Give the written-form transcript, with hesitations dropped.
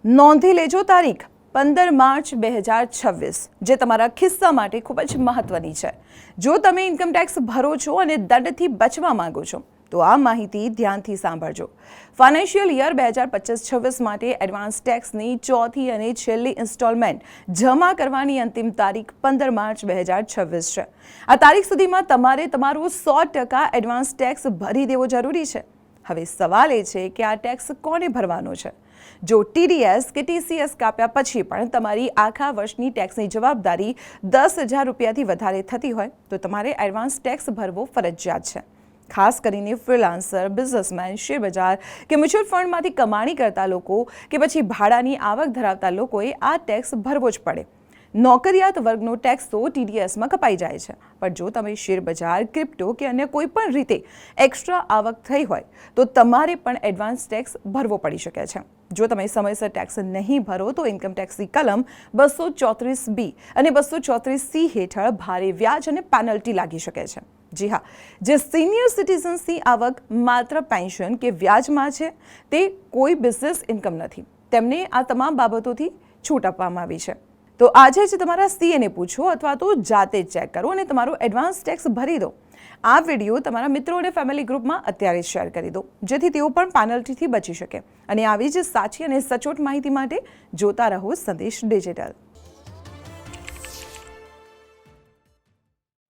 નોંધી લેજો તારીખ 15 માર્ચ 2026, જે તમારા ખિસ્સા માટે ખૂબ જ મહત્વની છે. જો તમે ઇન્કમ ટેક્સ ભરો છો અને દંડથી બચવા માંગો છો તો આ માહિતી ધ્યાનથી સાંભળજો. ફાઇનાન્શિયલ યર 2025-26 માટે એડવાન્સ ટેક્સની ચોથી અને છેલ્લી ઇન્સ્ટોલમેન્ટ જમા કરવાની અંતિમ તારીખ 15 માર્ચ 2026 છે. આ તારીખ સુધીમાં તમારે તમારું 100% એડવાન્સ ટેક્સ ભરી દેવો જરૂરી છે. હવે સવાલ એ છે કે આ ટેક્સ કોને ભરવાનો છે? જો TDS કે TCS કાપ્યા પછી પણ તમારી આખા વર્ષની ટેક્સની જવાબદારી 10,000 રૂપિયાથી વધારે થતી હોય તો તમારે એડવાન્સ ટેક્સ ભરવો ફરજિયાત છે. ખાસ કરીને ફ્રીલાન્સર, બિઝનેસમેન, શેરબજાર કે મ્યુચ્યુઅલ ફંડમાંથી કમાણી કરતા લોકો કે પછી ભાડાની આવક ધરાવતા લોકોએ આ ટેક્સ ભરવો જ પડે. નોકરિયાત વર્ગનો ટેક્સ તો TDSમાં કપાઈ જાય છે, પણ જો તમે શેરબજાર, ક્રિપ્ટો કે અન્ય કોઈ પણ રીતે એક્સ્ટ્રા આવક થઈ હોય તો તમારે પણ એડવાન્સ ટેક્સ ભરવો પડી શકે છે. જો તમે સમયસર ટેક્સ નહીં ભરો તો ઇન્કમ ટેક્સની કલમ 234B અને 234C હેઠળ ભારે વ્યાજ અને પેનલ્ટી લાગી શકે છે. જી હા, જે સિનિયર સિટીઝન્સની આવક માત્ર પેન્શન કે વ્યાજમાં છે તે કોઈ બિઝનેસ ઇન્કમ નથી, તેમને આ તમામ બાબતોથી છૂટ આપવામાં આવી છે. તો આજે જ તમારા CAને પૂછો અથવા તો જાતે જ ચેક કરો અને તમારો એડવાન્સ ટેક્સ ભરી દો. આ વિડીયો તમારા મિત્રો અને ફેમિલી ગ્રુપમાં અત્યારે જ શેર કરી દો, જેથી તેઓ પણ પેનલ્ટીથી બચી શકે. અને આવી જ સાચી અને સચોટ માહિતી માટે જોતા રહો સંદેશ ડિજિટલ.